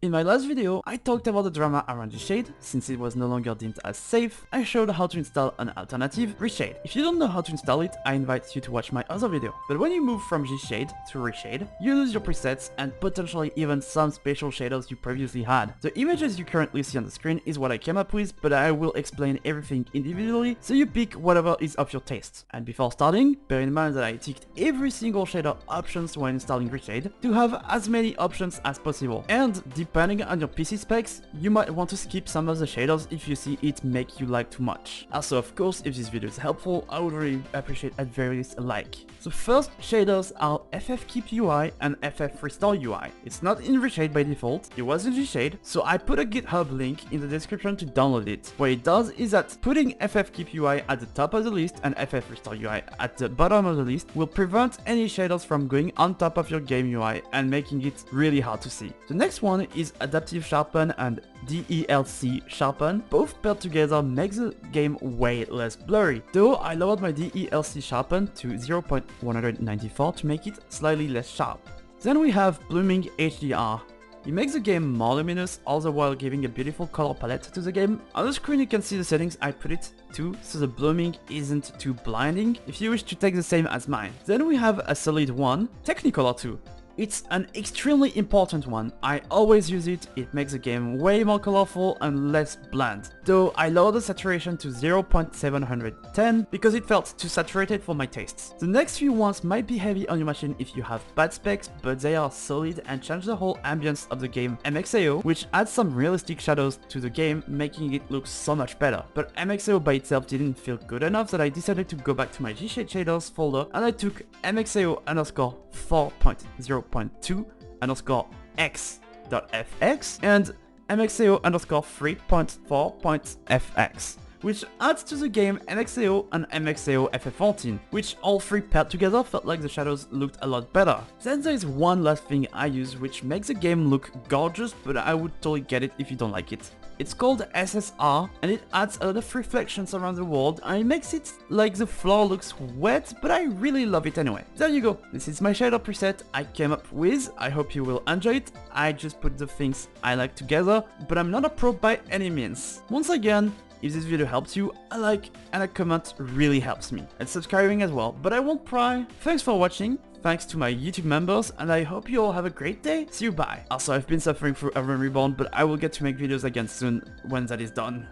In my last video, I talked about the drama around Gshade. Since it was no longer deemed as safe, I showed how to install an alternative, Reshade. If you don't know how to install it, I invite you to watch my other video. But when you move from Gshade to Reshade, you lose your presets and potentially even some special shaders you previously had. The images you currently see on the screen is what I came up with, but I will explain everything individually, so you pick whatever is of your taste. And before starting, bear in mind that I ticked every single shader options when installing Reshade to have as many options as possible. And depending on your PC specs, you might want to skip some of the shaders if you see it make you like too much. Also, of course, if this video is helpful, I would really appreciate at very least a like. So first shaders are FFKeepUI and FFRestoreUI. It's not in Reshade by default, it was in Gshade, so I put a GitHub link in the description to download it. What it does is that putting FFKeepUI at the top of the list and FFRestoreUI at the bottom of the list will prevent any shaders from going on top of your game UI and making it really hard to see. The next one is Adaptive Sharpen and DLC Sharpen. Both paired together makes the game way less blurry, though I lowered my DLC Sharpen to 0.194 to make it slightly less sharp. Then we have Blooming HDR. It makes the game more luminous, all the while giving a beautiful color palette to the game. On the screen you can see the settings I put it to, so the blooming isn't too blinding, if you wish to take the same as mine. Then we have a solid one, Technicolor 2. It's an extremely important one. I always use it, it makes the game way more colorful and less bland. Though I lowered the saturation to 0.710 because it felt too saturated for my tastes. The next few ones might be heavy on your machine if you have bad specs, but they are solid and change the whole ambience of the game MXAO, which adds some realistic shadows to the game, making it look so much better. But MXAO by itself didn't feel good enough that I decided to go back to my Gshade shaders folder and I took MXAO underscore 4.0.2 underscore x.fx and MXAO underscore 3.4.fx, which adds to the game MXAO and MXAO FF14, which all three paired together felt like the shadows looked a lot better. Then there is one last thing I use which makes the game look gorgeous, but I would totally get it if you don't like it. It's called SSR and it adds a lot of reflections around the world and it makes it like the floor looks wet, but I really love it anyway. There you go, this is my shader preset I came up with, I hope you will enjoy it. I just put the things I like together, but I'm not a pro by any means. Once again, if this video helps you, a like and a comment really helps me, and subscribing as well, but I won't pry. Thanks for watching, thanks to my YouTube members, and I hope you all have a great day. See you, bye. Also, I've been suffering through Urban Reborn, but I will get to make videos again soon when that is done.